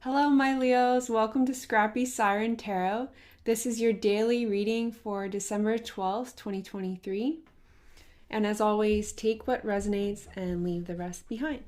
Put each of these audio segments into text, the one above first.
Hello, my Leos. Welcome to Scrappy Siren Tarot. This is your daily reading for December 12th, 2023. And as always, take what resonates and leave the rest behind.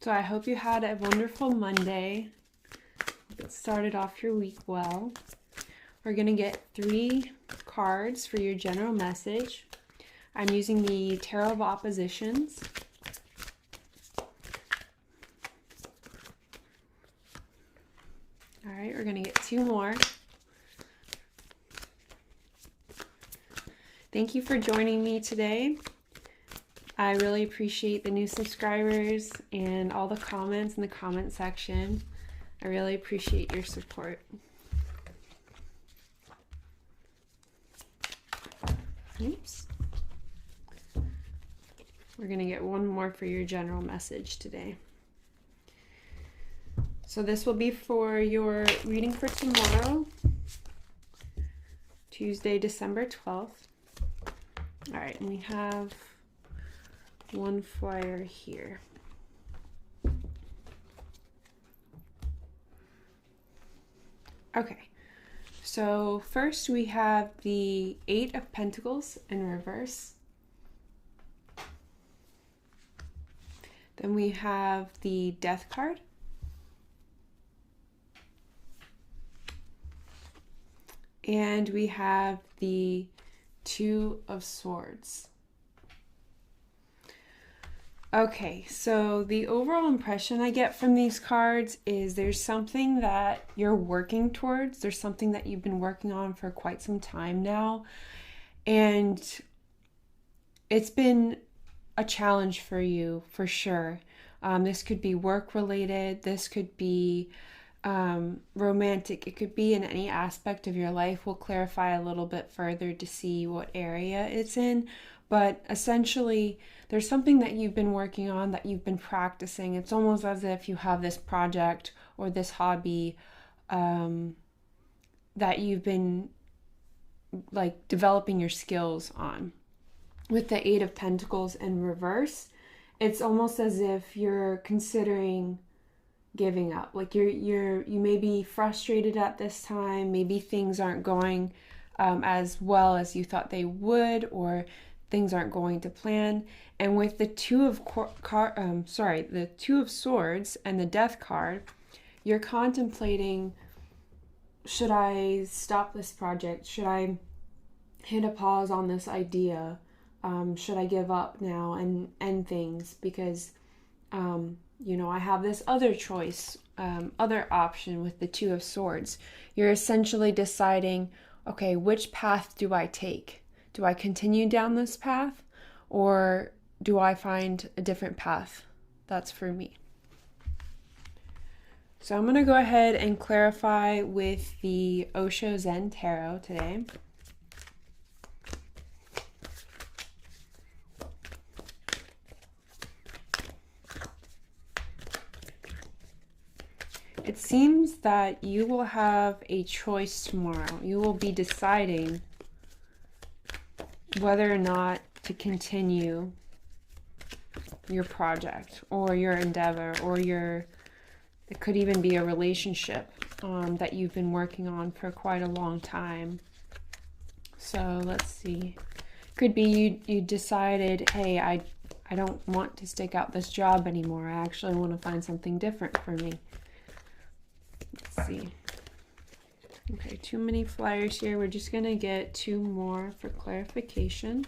So I hope you had a wonderful Monday. It started off your week well. We're going to get 3 cards for your general message. I'm using the Tarot of Oppositions. All right, we're going to get 2 more. Thank you for joining me today. I really appreciate the new subscribers and all the comments in the comment section. I really appreciate your support. Oops. We're going to get 1 more for your general message today. So this will be for your reading for tomorrow, Tuesday, December 12th. All right, and we have 1 flyer here. Okay, so first we have the 8 of Pentacles in reverse. Then we have the Death card. And we have the 2 of Swords. Okay, so the overall impression I get from these cards is there's something that you're working towards. There's something that you've been working on for quite some time now. And it's been a challenge for you, for sure. This could be work related. This could be romantic. It could be in any aspect of your life. We'll clarify a little bit further to see what area it's in, but essentially there's something that you've been working on, that you've been practicing. It's almost as if you have this project or this hobby that you've been like developing your skills on. With the 8 of Pentacles in reverse, it's almost as if you're considering giving up. Like you may be frustrated at this time. Maybe things aren't going as well as you thought they would, or things aren't going to plan. And with the 2 of the 2 of Swords and the Death card, you're contemplating, should I stop this project? Should I hit a pause on this idea? Should I give up now and end things? Because I have this other choice, other option with the 2 of Swords. You're essentially deciding, okay, which path do I take? Do I continue down this path, or do I find a different path that's for me? So I'm going to go ahead and clarify with the Osho Zen Tarot today. It seems that you will have a choice tomorrow. You will be deciding whether or not to continue your project or your endeavor, or it could even be a relationship that you've been working on for quite a long time. So let's see. Could be you decided, hey, I don't want to stick out this job anymore. I actually want to find something different for me. Let's see. Okay, too many flyers here. We're just going to get 2 more for clarification.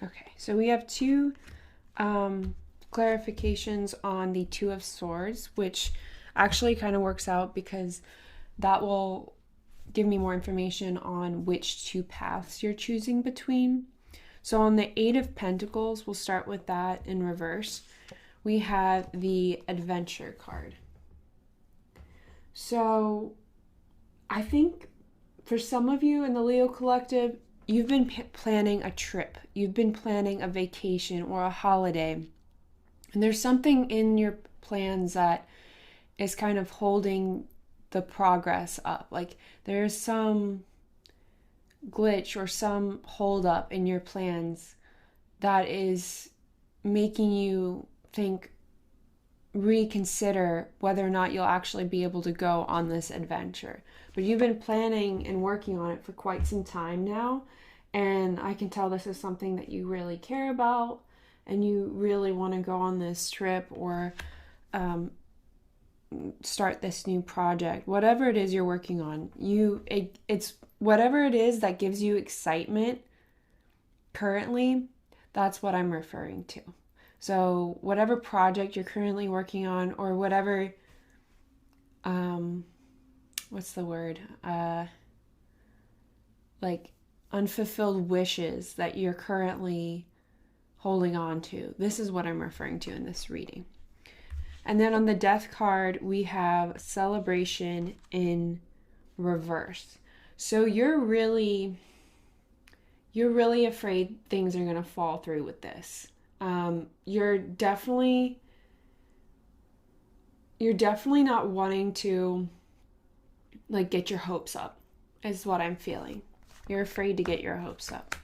Okay, so we have 2 clarifications on the 2 of Swords, which actually kind of works out because that will give me more information on which 2 paths you're choosing between. So on the 8 of Pentacles, we'll start with that in reverse. We have the Adventure card. So I think for some of you in the Leo collective, you've been planning a trip, you've been planning a vacation or a holiday, and there's something in your plans that is kind of holding the progress up. Like there's some glitch or some hold up in your plans that is making you reconsider whether or not you'll actually be able to go on this adventure. But you've been planning and working on it for quite some time now, and I can tell this is something that you really care about and you really want to go on this trip or start this new project. Whatever it is you're working on, it's whatever it is that gives you excitement currently, that's what I'm referring to. So whatever project you're currently working on, or whatever, what's the word? Like unfulfilled wishes that you're currently holding on to. This is what I'm referring to in this reading. And then on the Death card, we have celebration in reverse. So you're really afraid things are going to fall through with this. You're definitely not wanting to like get your hopes up, is what I'm feeling. You're afraid to get your hopes up.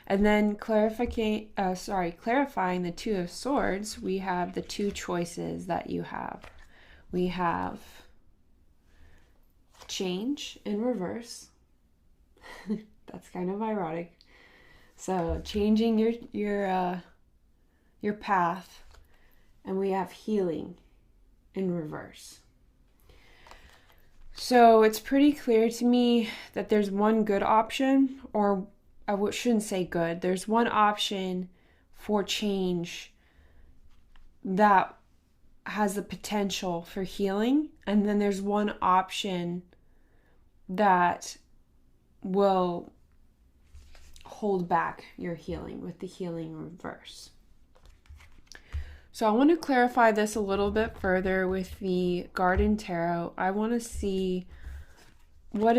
And then clarifying the Two of Swords, we have the two choices that you have. We have change in reverse. That's kind of ironic. So changing your path, and we have healing in reverse. So it's pretty clear to me that there's one good option, or I shouldn't say good. There's one option for change that has the potential for healing, and then there's one option that will hold back your healing with the healing reverse. So I want to clarify this a little bit further with the Garden Tarot. I want to see what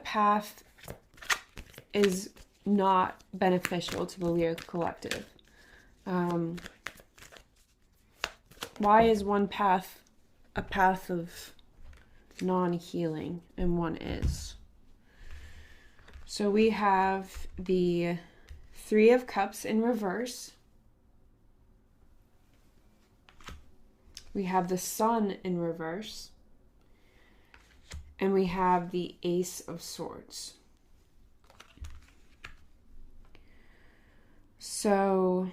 path is not beneficial to the Leo collective. Why is one path a path of non-healing and one is? So we have the Three of Cups in reverse. We have the Sun in reverse. And we have the Ace of Swords. So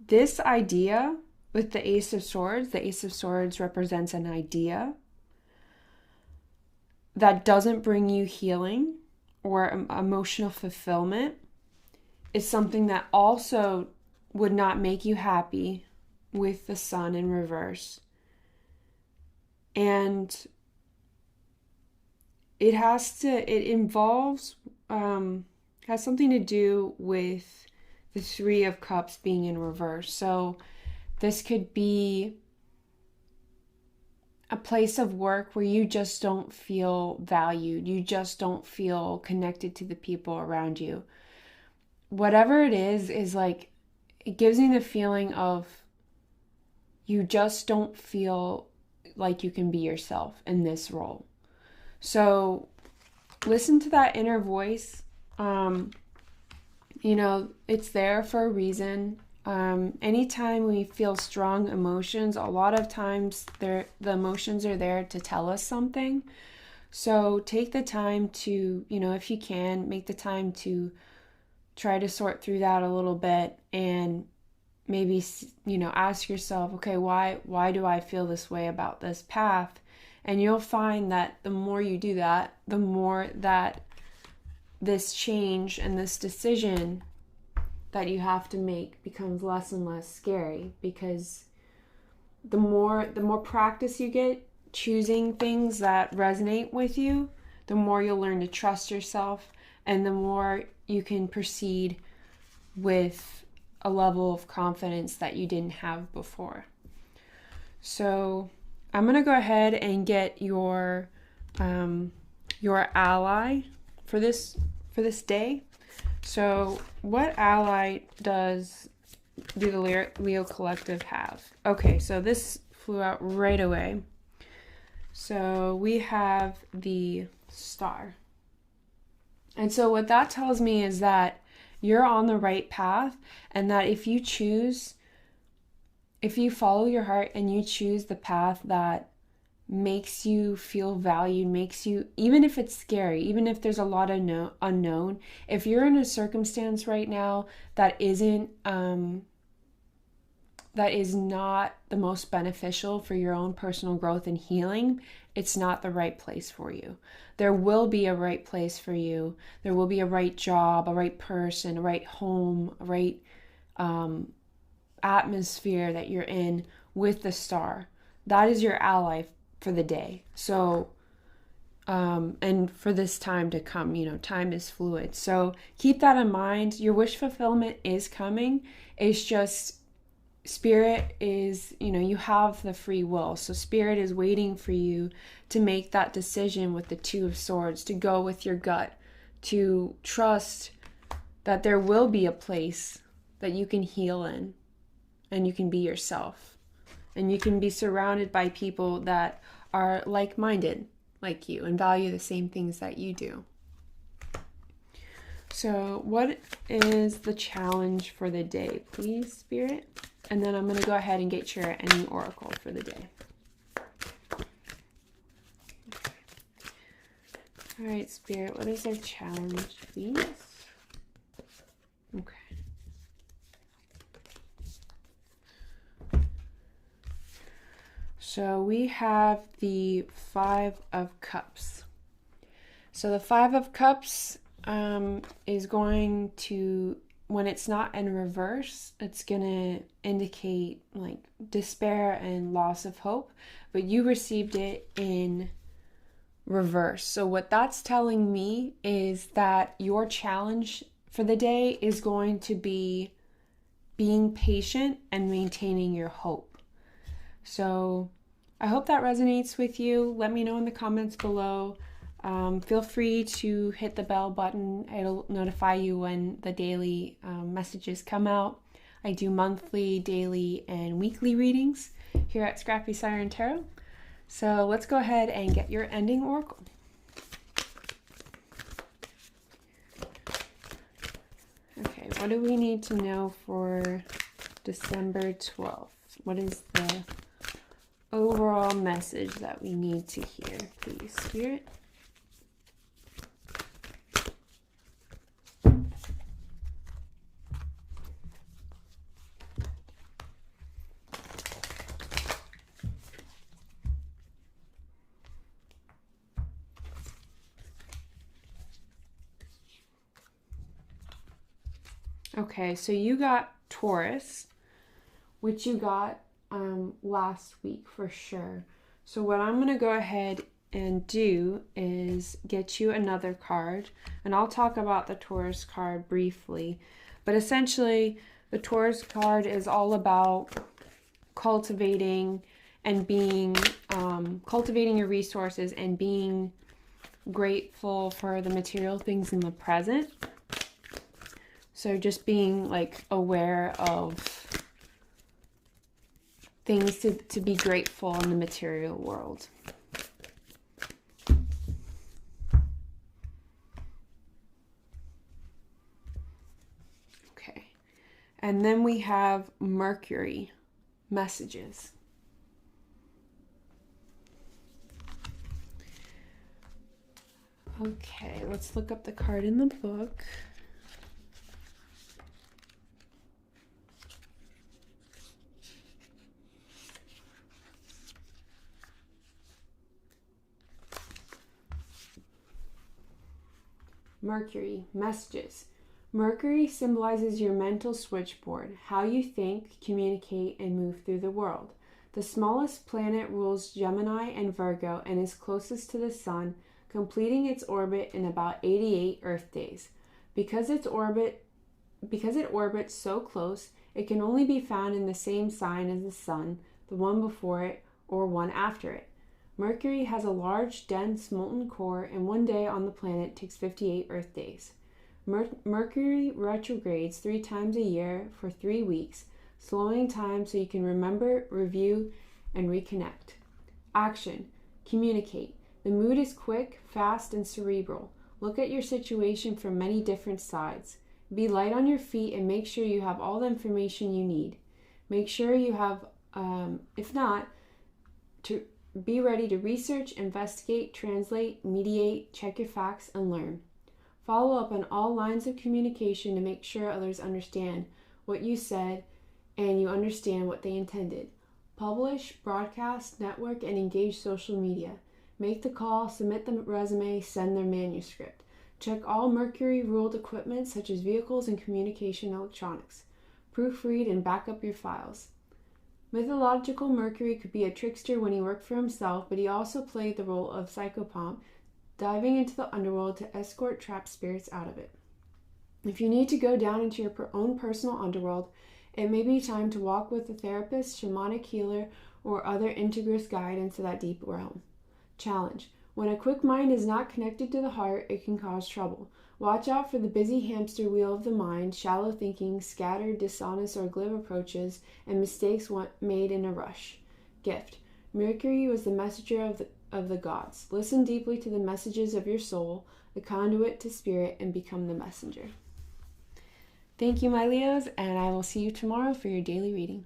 this idea with the Ace of Swords represents an idea that doesn't bring you healing or emotional fulfillment. Is something that also would not make you happy with the Sun in reverse. And it has something to do with the Three of Cups being in reverse. So this could be a place of work where you just don't feel valued. You just don't feel connected to the people around you. Whatever it is like, it gives me the feeling of you just don't feel like you can be yourself in this role. So listen to that inner voice. It's there for a reason. Anytime we feel strong emotions, a lot of times the emotions are there to tell us something. So take the time to, if you can, make the time to try to sort through that a little bit, and maybe, ask yourself, okay, why do I feel this way about this path? And you'll find that the more you do that, the more that this change and this decision that you have to make becomes less and less scary, because the more practice you get choosing things that resonate with you, the more you'll learn to trust yourself, and the more you can proceed with a level of confidence that you didn't have before. So I'm going to go ahead and get your ally for this day. So what ally do the Leo collective have? Okay, so this flew out right away. So we have the Star. And so what that tells me is that you're on the right path, and that if you follow your heart and you choose the path that makes you feel valued, makes you, even if it's scary, even if there's a lot of unknown, if you're in a circumstance right now that is not the most beneficial for your own personal growth and healing, it's not the right place for you. There will be a right place for you. There will be a right job, a right person, a right home, a right atmosphere that you're in with the Star. That is your ally for the day. So, and for this time to come, time is fluid. So keep that in mind. Your wish fulfillment is coming. It's just Spirit is, you have the free will. So Spirit is waiting for you to make that decision with the Two of Swords, to go with your gut, to trust that there will be a place that you can heal in, and you can be yourself, and you can be surrounded by people that are like-minded like you and value the same things that you do. So what is the challenge for the day, please, Spirit? And then I'm going to go ahead and get your ending oracle for the day. All right, Spirit, what is our challenge, please? Okay. So we have the Five of Cups. So the Five of Cups is going to, when it's not in reverse, it's going to indicate like despair and loss of hope, but you received it in reverse. So what that's telling me is that your challenge for the day is going to be being patient and maintaining your hope. So I hope that resonates with you. Let me know in the comments below. Feel free to hit the bell button. It'll notify you when the daily messages come out. I do monthly, daily, and weekly readings here at Scrappy Siren Tarot. So let's go ahead and get your ending oracle. Okay, what do we need to know for December 12th? What is the overall message that we need to hear, please, Spirit? Okay, so you got Taurus, which you got last week for sure. So what I'm going to go ahead and do is get you another card, and I'll talk about the Taurus card briefly. But essentially, the Taurus card is all about cultivating and being, cultivating your resources and being grateful for the material things in the present. So just being like aware of things to be grateful in the material world. Okay. And then we have Mercury messages. Okay, let's look up the card in the book. Mercury messages. Mercury symbolizes your mental switchboard, how you think, communicate, and move through the world. The smallest planet rules Gemini and Virgo and is closest to the Sun, completing its orbit in about 88 Earth days. Because it orbits so close, it can only be found in the same sign as the Sun, the one before it, or one after it. Mercury has a large, dense, molten core, and one day on the planet takes 58 Earth days. Mercury retrogrades 3 times a year for 3 weeks, slowing time so you can remember, review, and reconnect. Action. Communicate. The mood is quick, fast, and cerebral. Look at your situation from many different sides. Be light on your feet and make sure you have all the information you need. Make sure you have, if not, to be ready to research, investigate, translate, mediate, check your facts, and learn. Follow up on all lines of communication to make sure others understand what you said and you understand what they intended. Publish, broadcast, network, and engage social media. Make the call, submit the resume, send their manuscript. Check all Mercury-ruled equipment such as vehicles and communication electronics. Proofread and back up your files. Mythological Mercury could be a trickster when he worked for himself, but he also played the role of psychopomp, diving into the underworld to escort trapped spirits out of it. If you need to go down into your own personal underworld, it may be time to walk with a therapist, shamanic healer, or other integrous guide into that deep realm. Challenge. When a quick mind is not connected to the heart, it can cause trouble. Watch out for the busy hamster wheel of the mind, shallow thinking, scattered, dishonest, or glib approaches, and mistakes made in a rush. Gift. Mercury was the messenger of the gods. Listen deeply to the messages of your soul, the conduit to spirit, and become the messenger. Thank you, my Leos, and I will see you tomorrow for your daily reading.